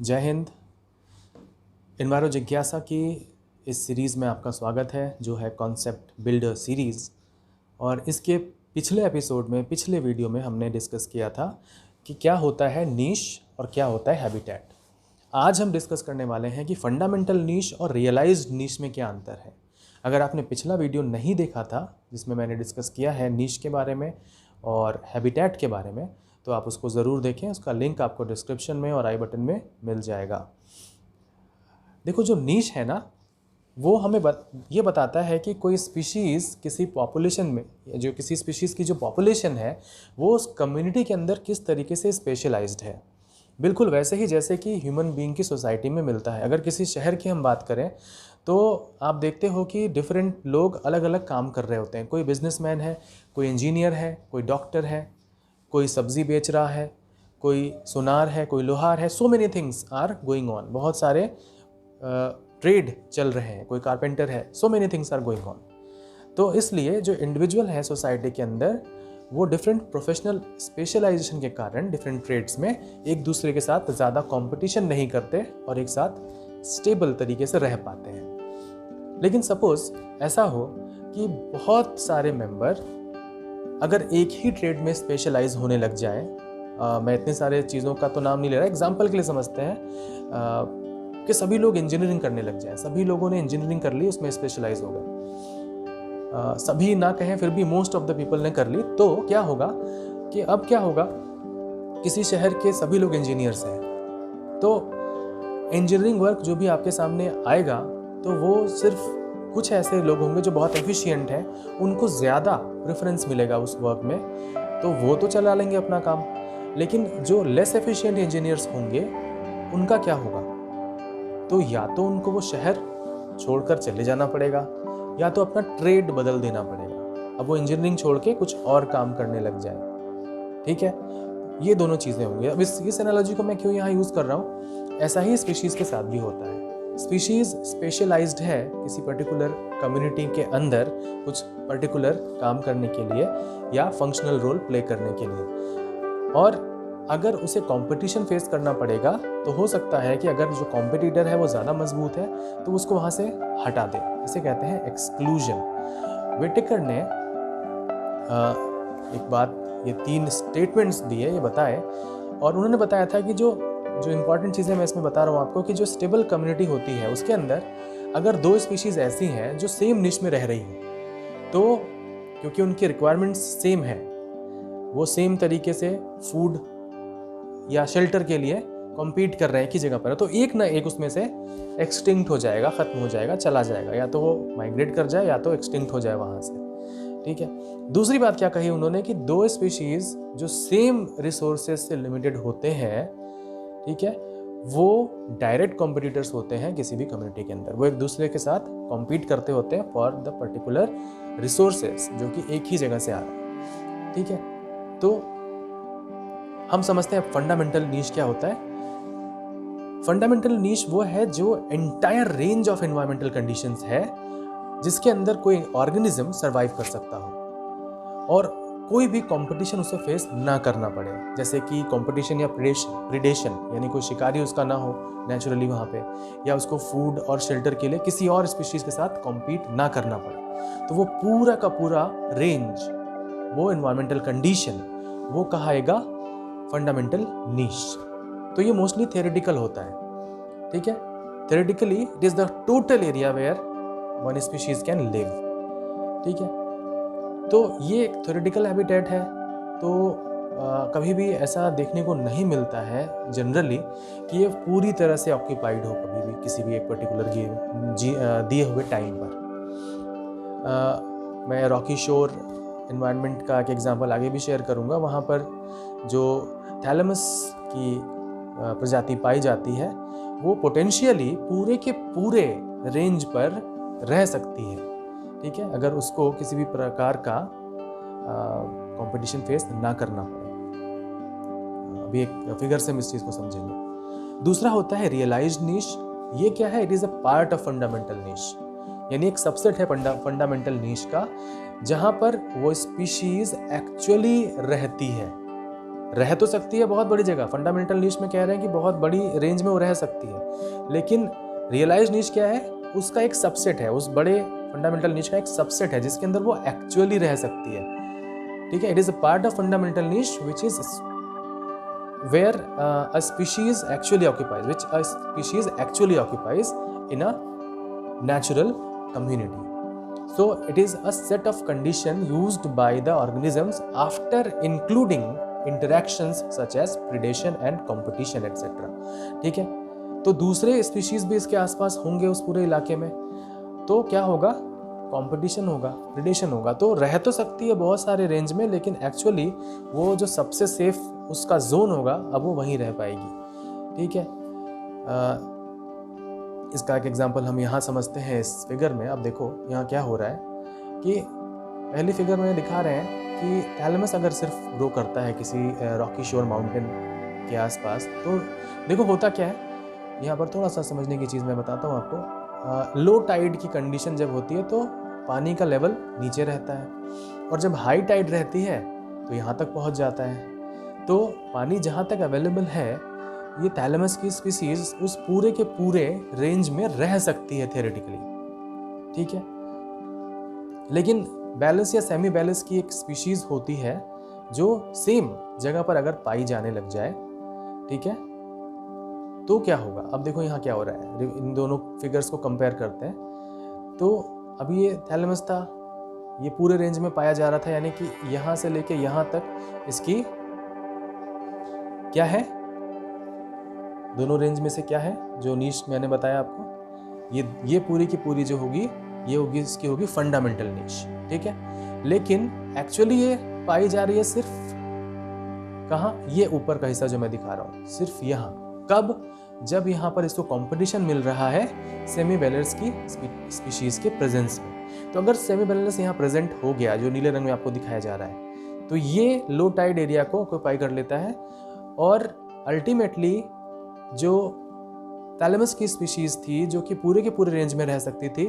जय हिंद। इन्वायरो जिज्ञासा की इस सीरीज़ में आपका स्वागत है, जो है कॉन्सेप्ट बिल्डर सीरीज़। और इसके पिछले एपिसोड में, पिछले वीडियो में हमने डिस्कस किया था कि क्या होता है नीश और क्या होता है हैबिटेट। आज हम डिस्कस करने वाले हैं कि फंडामेंटल नीश और रियलाइज्ड नीश में क्या अंतर है। अगर आपने पिछला वीडियो नहीं देखा था जिसमें मैंने डिस्कस किया है नीश के बारे में और हैबिटेट के बारे में, तो आप उसको ज़रूर देखें। उसका लिंक आपको डिस्क्रिप्शन में और आई बटन में मिल जाएगा। देखो, जो नीश है ना, वो हमें ये बताता है कि कोई स्पीशीज़ किसी पॉपुलेशन में, जो किसी स्पीशीज़ की जो पॉपुलेशन है वो उस कम्युनिटी के अंदर किस तरीके से स्पेशलाइज्ड है। बिल्कुल वैसे ही जैसे कि ह्यूमन बीइंग की सोसाइटी में मिलता है। अगर किसी शहर की हम बात करें तो आप देखते हो कि डिफरेंट लोग अलग अलग काम कर रहे होते हैं। कोई बिजनेसमैन है, कोई इंजीनियर है, कोई डॉक्टर है, कोई सब्ज़ी बेच रहा है, कोई सुनार है, कोई लोहार है। So many things are going on. बहुत सारे ट्रेड चल रहे हैं। कोई कारपेंटर है। So many things are going on. तो इसलिए जो इंडिविजुअल है सोसाइटी के अंदर, वो डिफरेंट प्रोफेशनल स्पेशलाइजेशन के कारण डिफरेंट ट्रेड्स में एक दूसरे के साथ ज़्यादा कंपटीशन नहीं करते और एक साथ स्टेबल तरीके से रह पाते हैं। लेकिन सपोज ऐसा हो कि बहुत सारे मेंबर अगर एक ही ट्रेड में स्पेशलाइज होने लग जाए, मैं इतने सारे चीज़ों का तो नाम नहीं ले रहा, एग्जाम्पल के लिए समझते हैं कि सभी लोग इंजीनियरिंग करने लग जाए। सभी लोगों ने इंजीनियरिंग कर ली, उसमें स्पेशलाइज हो गए। सभी ना कहें फिर भी मोस्ट ऑफ द पीपल ने कर ली। तो क्या होगा कि अब क्या होगा, किसी शहर के सभी लोग इंजीनियर्स हैं, तो इंजीनियरिंग वर्क जो भी आपके सामने आएगा तो वो सिर्फ कुछ ऐसे लोग होंगे जो बहुत एफिशिएंट हैं, उनको ज़्यादा प्रेफरेंस मिलेगा उस वर्क में, तो वो तो चला लेंगे अपना काम। लेकिन जो लेस एफिशिएंट इंजीनियर्स होंगे उनका क्या होगा? तो या तो उनको वो शहर छोड़कर चले जाना पड़ेगा या तो अपना ट्रेड बदल देना पड़ेगा। अब वो इंजीनियरिंग छोड़ के कुछ और काम करने लग जाए। ठीक है, ये दोनों चीज़ें होंगी। अब इस एनालॉजी को मैं क्यों यहाँ यूज़ कर रहा हूँ, ऐसा ही स्पीशीज़ के साथ भी होता है। स्पीशीज़ स्पेशलाइज्ड है किसी पर्टिकुलर कम्युनिटी के अंदर कुछ पर्टिकुलर काम करने के लिए या फंक्शनल रोल प्ले करने के लिए। और अगर उसे कंपटीशन फेस करना पड़ेगा तो हो सकता है कि अगर जो कॉम्पिटिटर है वो ज़्यादा मजबूत है तो उसको वहाँ से हटा दे। इसे कहते हैं एक्सक्लूजन। विटेकर ने एक बात, ये 3 स्टेटमेंट्स दिए, ये बताए, और उन्होंने बताया था कि जो इम्पॉर्टेंट चीज़ें मैं इसमें बता रहा हूँ आपको, कि जो स्टेबल कम्युनिटी होती है उसके अंदर अगर 2 स्पीशीज़ ऐसी हैं जो सेम निश में रह रही हैं, तो क्योंकि उनकी रिक्वायरमेंट्स सेम है, वो सेम तरीके से फूड या शेल्टर के लिए कॉम्पीट कर रहे हैं एक ही जगह पर, तो एक ना एक उसमें से एक्सटिंक्ट हो जाएगा, ख़त्म हो जाएगा, चला जाएगा। या तो वो माइग्रेट कर जाए या तो एक्सटिंक्ट हो जाए वहाँ से। ठीक है। दूसरी बात क्या कही उन्होंने कि 2 स्पीशीज़ जो सेम रिसोर्सेज से लिमिटेड होते हैं, ठीक है, वो डायरेक्ट कॉम्पिटिटर्स होते हैं किसी भी कम्युनिटी के अंदर। वो एक दूसरे के साथ कॉम्पीट करते होते हैं फॉर द पर्टिकुलर रिसोर्सेज जो कि एक ही जगह से आ रहे हैं। ठीक है, तो हम समझते हैं फंडामेंटल नीश क्या होता है। फंडामेंटल नीश वो है जो entire range of environmental conditions है जिसके अंदर कोई ऑर्गेनिज्म सरवाइव कर सकता हो और कोई भी कंपटीशन उसे फेस ना करना पड़े। जैसे कि कंपटीशन या प्रिडेशन, यानी कोई शिकारी उसका ना हो नेचुरली वहाँ पे, या उसको फूड और शेल्टर के लिए किसी और स्पीशीज़ के साथ कॉम्पीट ना करना पड़े। तो वो पूरा का पूरा रेंज, वो एनवायरमेंटल कंडीशन, वो कहाएगा फंडामेंटल नीश। तो ये मोस्टली थ्योरेटिकल होता है। ठीक है, theoretically it is the total area where one species can live. ठीक है, तो ये एक थ्योरेटिकल हैबिटेट है। तो कभी भी ऐसा देखने को नहीं मिलता है जनरली कि ये पूरी तरह से ऑक्यूपाइड हो कभी भी किसी भी एक पर्टिकुलर दिए हुए टाइम पर। मैं रॉकी शोर एनवायरनमेंट का एक एग्जांपल आगे भी शेयर करूंगा। वहाँ पर जो थैलेमस की प्रजाति पाई जाती है वो पोटेंशियली पूरे के पूरे रेंज पर रह सकती है। ठीक है, अगर उसको किसी भी प्रकार का कंपटीशन फेस ना करना पड़े। अभी एक फिगर से हम इस चीज़ को समझेंगे। दूसरा होता है रियलाइज्ड नीश। ये क्या है? It is a part of fundamental niche, यानी एक सबसेट है फंडामेंटल नीश का, जहाँ पर वो स्पीशीज एक्चुअली रहती है। रह तो सकती है बहुत बड़ी जगह, फंडामेंटल नीश में कह रहे हैं कि बहुत बड़ी रेंज में वो रह सकती है, लेकिन रियलाइज नीश क्या है, उसका एक सबसेट है, उस बड़े फंडामेंटल नीश का एक सबसेट है जिसके अंदर वो एक्चुअली रह सकती है। ठीक है, it is a part of fundamental niche which is where a species actually occupies, which a species actually occupies in a natural community. So it is a set of conditions used by the organisms after including interactions such as predation and competition etc. ठीक है, तो दूसरे species भी इसके आसपास होंगे उस पूरे इलाके में, तो क्या होगा, कंपटीशन होगा, प्रिडेशन होगा, तो रह तो सकती है बहुत सारे रेंज में, लेकिन एक्चुअली वो जो सबसे सेफ उसका जोन होगा अब वो वहीं रह पाएगी। ठीक है, इसका एक एग्जांपल हम यहाँ समझते हैं इस फिगर में। अब देखो यहाँ क्या हो रहा है कि पहली फिगर में दिखा रहे हैं कि थैलेमस अगर सिर्फ ग्रो करता है किसी रॉकी शोर माउंटेन के आसपास, तो देखो होता क्या है, यहाँ पर थोड़ा सा समझने की चीज़ मैं बताता हूँ आपको। लो टाइड की कंडीशन जब होती है तो पानी का लेवल नीचे रहता है, और जब हाई टाइड रहती है तो यहाँ तक पहुँच जाता है। तो पानी जहाँ तक अवेलेबल है, ये थैलेमस की स्पीसीज उस पूरे के पूरे रेंज में रह सकती है थियोरेटिकली। ठीक है, लेकिन बैलेंस या सेमी बैलेंस की एक स्पीशीज होती है जो सेम जगह पर अगर पाई जाने लग जाए, ठीक है, तो क्या होगा। अब देखो यहाँ क्या हो रहा है, इन दोनों फिगर्स को कंपेयर करते हैं। तो अभी ये थैलेमस था, ये पूरे रेंज में पाया जा रहा था, यानी कि यहाँ से लेके यहाँ तक इसकी क्या है, दोनों रेंज में से क्या है जो नीश मैंने बताया आपको, ये पूरी की पूरी जो होगी ये होगी, इसकी होगी फंडामेंटल नीश। ठीक है, लेकिन एक्चुअली ये पाई जा रही है सिर्फ कहाँ, ये ऊपर का हिस्सा जो मैं दिखा रहा हूँ, सिर्फ यहाँ। कब, जब यहाँ पर इसको कंपटीशन मिल रहा है सेमी बैलेंस की स्पीशीज के प्रेजेंस में। तो अगर सेमी बैलेंस यहाँ प्रेजेंट हो गया, जो नीले रंग में आपको दिखाया जा रहा है, तो ये लो टाइड एरिया को ऑक्यूपाई कर लेता है, और अल्टीमेटली जो थैलेमस की स्पीशीज थी जो कि पूरे के पूरे रेंज में रह सकती थी,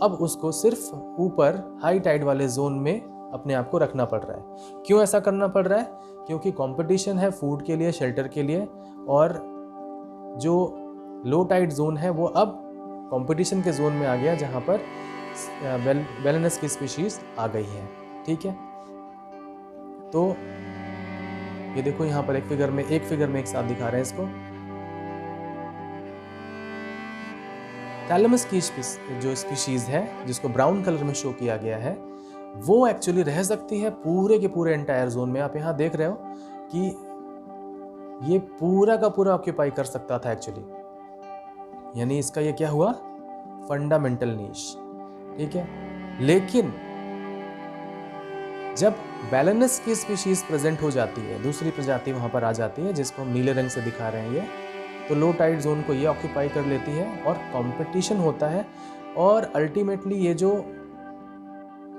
अब उसको सिर्फ ऊपर हाई टाइड वाले जोन में अपने आप को रखना पड़ रहा है। क्यों ऐसा करना पड़ रहा है, क्योंकि कंपटीशन है फूड के लिए, शेल्टर के लिए, और जो लो टाइड जोन है वो अब कंपटीशन के जोन में आ गया, जहां पर बैलेनस की स्पीशीज आ गई है। ठीक है, तो ये देखो यहाँ पर एक फिगर में एक साथ दिखा रहे हैं इसको। थैलेमस की जो स्पीशीज है जिसको ब्राउन कलर में शो किया गया है, वो एक्चुअली रह सकती है पूरे के पूरे एंटायर जोन में। आप यहाँ देख रहे हो कि ये पूरा का पूरा ऑक्यूपाई कर सकता था एक्चुअली, यानी इसका ये क्या हुआ, फंडामेंटल नीश। ठीक है, लेकिन जब बैलेनस की स्पीशीज प्रेजेंट हो जाती है, दूसरी प्रजाति वहां पर आ जाती है जिसको हम नीले रंग से दिखा रहे हैं ये, तो लो टाइड जोन को ये ऑक्यूपाई कर लेती है और कंपटीशन होता है, और अल्टीमेटली ये जो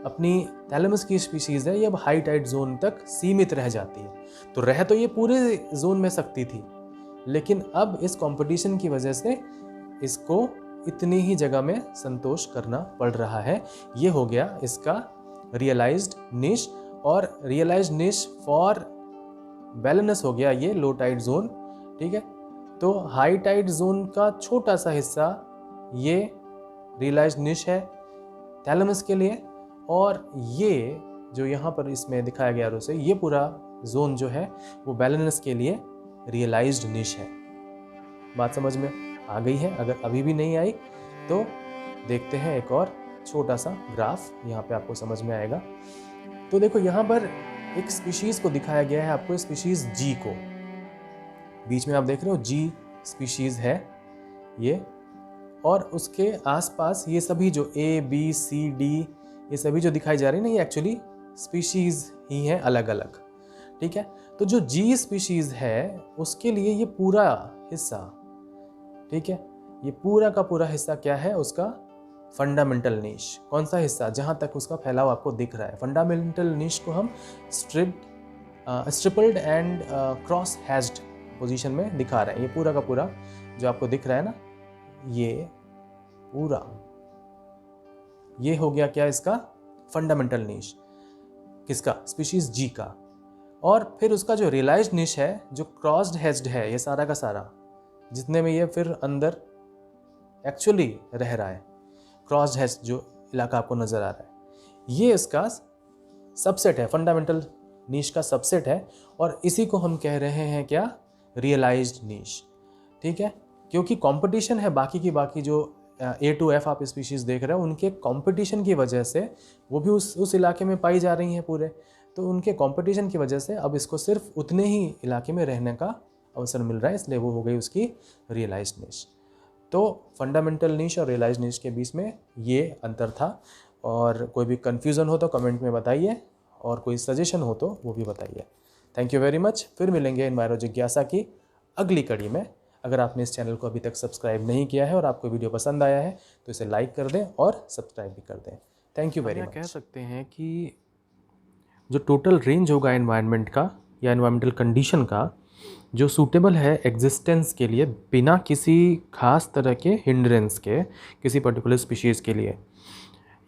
अपनी थैलेमस की स्पीशीज है ये अब हाई टाइड जोन तक सीमित रह जाती है। तो रह तो ये पूरे जोन में सकती थी, लेकिन अब इस कंपटीशन की वजह से इसको इतनी ही जगह में संतोष करना पड़ रहा है। ये हो गया इसका रियलाइज्ड निश, और रियलाइज्ड निश फॉर बैलेंस हो गया ये लो टाइड जोन। ठीक है, तो हाई टाइड जोन का छोटा सा हिस्सा ये रियलाइज्ड निश है थैलेमस के लिए, और ये जो यहाँ पर इसमें दिखाया गया उसे, ये पूरा जोन जो है वो बैलेंस के लिए रियलाइज्ड निश है। बात समझ में आ गई है? अगर अभी भी नहीं आई तो देखते हैं एक और छोटा सा ग्राफ, यहाँ पे आपको समझ में आएगा। तो देखो यहाँ पर एक स्पीशीज को दिखाया गया है आपको, स्पीशीज जी को, बीच में आप देख रहे हो जी स्पीशीज है ये, और उसके आसपास ये सभी जो ए बी सी डी ये सभी जो दिखाई जा रही है ना, ये एक्चुअली स्पीशीज ही हैं अलग अलग। ठीक है, तो जो जी स्पीशीज है उसके लिए ये पूरा हिस्सा, ठीक है, ये पूरा का पूरा हिस्सा क्या है उसका, फंडामेंटल नीश। कौन सा हिस्सा, जहां तक उसका फैलाव आपको दिख रहा है। फंडामेंटल नीश को हम स्ट्रिपल्ड एंड क्रॉस हैज्ड पोजीशन में दिखा रहे हैं। ये पूरा का पूरा जो आपको दिख रहा है ना, ये पूरा ये हो गया क्या, इसका फंडामेंटल नीश। किसका, स्पीशीज जी का। और फिर उसका जो रियलाइज्ड निश है, जो क्रॉस्ड हेज्ड है, ये सारा का सारा जितने में ये फिर अंदर एक्चुअली रह रहा है, क्रॉस्ड हेज्ड जो इलाका आपको नज़र आ रहा है, ये इसका सबसेट है, फंडामेंटल नीश का सबसेट है। और इसी को हम कह रहे हैं क्या, रियलाइज्ड नीश। ठीक है, क्योंकि कंपटीशन है बाकी की बाकी जो A to F आप स्पीशीज़ देख रहे हो, उनके कंपटीशन की वजह से वो भी उस इलाके में पाई जा रही हैं पूरे, तो उनके कंपटीशन की वजह से अब इसको सिर्फ उतने ही इलाके में रहने का अवसर मिल रहा है, इसलिए वो हो गई उसकी रियलाइज्ड नीश। तो फंडामेंटल नीश और रियलाइज्ड नीश के बीच में ये अंतर था। और कोई भी कन्फ्यूज़न हो तो कमेंट में बताइए, और कोई सजेशन हो तो वो भी बताइए। Thank you very much. फिर मिलेंगे एनवायरो जिज्ञासा की अगली कड़ी में। अगर आपने इस चैनल को अभी तक सब्सक्राइब नहीं किया है और आपको वीडियो पसंद आया है तो इसे लाइक कर दें और सब्सक्राइब भी कर दें। Thank you very much. कह सकते हैं कि जो टोटल रेंज होगा एनवायरनमेंट का या एनवायरमेंटल कंडीशन का, जो सूटेबल है एग्जिस्टेंस के लिए बिना किसी खास तरह के हिंड्रेंस के किसी पर्टिकुलर स्पीशीज़ के लिए,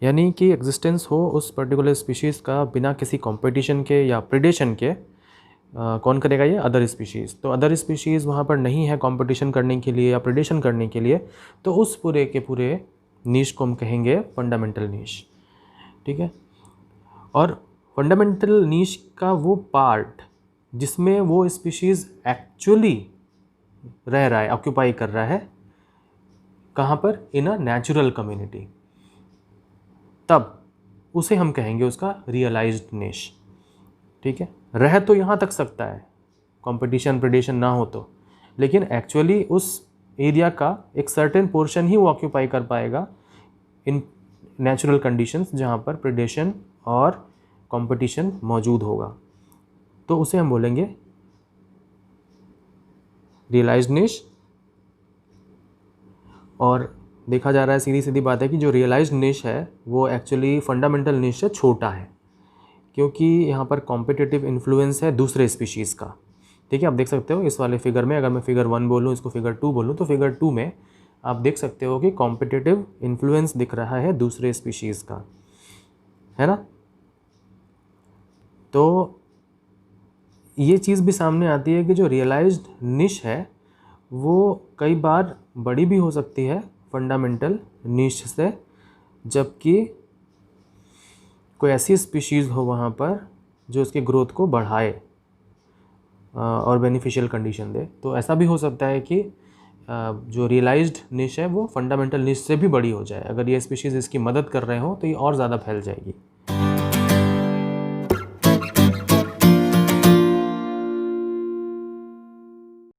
यानी कि एग्जिस्टेंस हो उस पर्टिकुलर स्पीशीज़ का बिना किसी कंपटीशन के या प्रेडेशन के। कौन करेगा ये, अदर स्पीशीज़। तो अदर स्पीशीज़ वहाँ पर नहीं है कंपटीशन करने के लिए या प्रेडेशन करने के लिए, तो उस पूरे के पूरे नीश को हम कहेंगे फंडामेंटल नीश। ठीक है, और फंडामेंटल नीश का वो पार्ट जिसमें वो स्पीशीज़ एक्चुअली रह रहा है, ऑक्यूपाई कर रहा है, कहाँ पर, इन अ नेचुरल कम्युनिटी, तब उसे हम कहेंगे उसका रियलाइज्ड नीश। ठीक है, रह तो यहाँ तक सकता है कंपटीशन प्रेडेशन ना हो तो, लेकिन एक्चुअली उस एरिया का एक सर्टेन पोर्शन ही वो ऑक्यूपाई कर पाएगा इन नेचुरल कंडीशंस जहाँ पर प्रेडेशन और कंपटीशन मौजूद होगा, तो उसे हम बोलेंगे रियलाइज्ड नीश। और देखा जा रहा है, सीधी सीधी बात है कि जो रियलाइज्ड नीश है वो एक्चुअली फंडामेंटल नीश से छोटा है, क्योंकि यहाँ पर कॉम्पिटिटिव इन्फ्लुएंस है दूसरे स्पीशीज़ का। ठीक है, आप देख सकते हो इस वाले फिगर में, अगर मैं फिगर 1 बोलूँ, इसको फिगर 2 बोलूँ, तो फिगर 2 में आप देख सकते हो कि कॉम्पिटिटिव इन्फ्लुएंस दिख रहा है दूसरे स्पीशीज़ का, है ना। तो ये चीज़ भी सामने आती है कि जो रियलाइज्ड निश है वो कई बार बड़ी भी हो सकती है फंडामेंटल निश से, जबकि कोई ऐसी स्पीशीज़ हो वहाँ पर जो इसके ग्रोथ को बढ़ाए और बेनिफिशियल कंडीशन दे। तो ऐसा भी हो सकता है कि जो रियलाइज्ड निश है वो फंडामेंटल निश से भी बड़ी हो जाए। अगर ये स्पीशीज़ इसकी मदद कर रहे हो तो ये और ज़्यादा फैल जाएगी।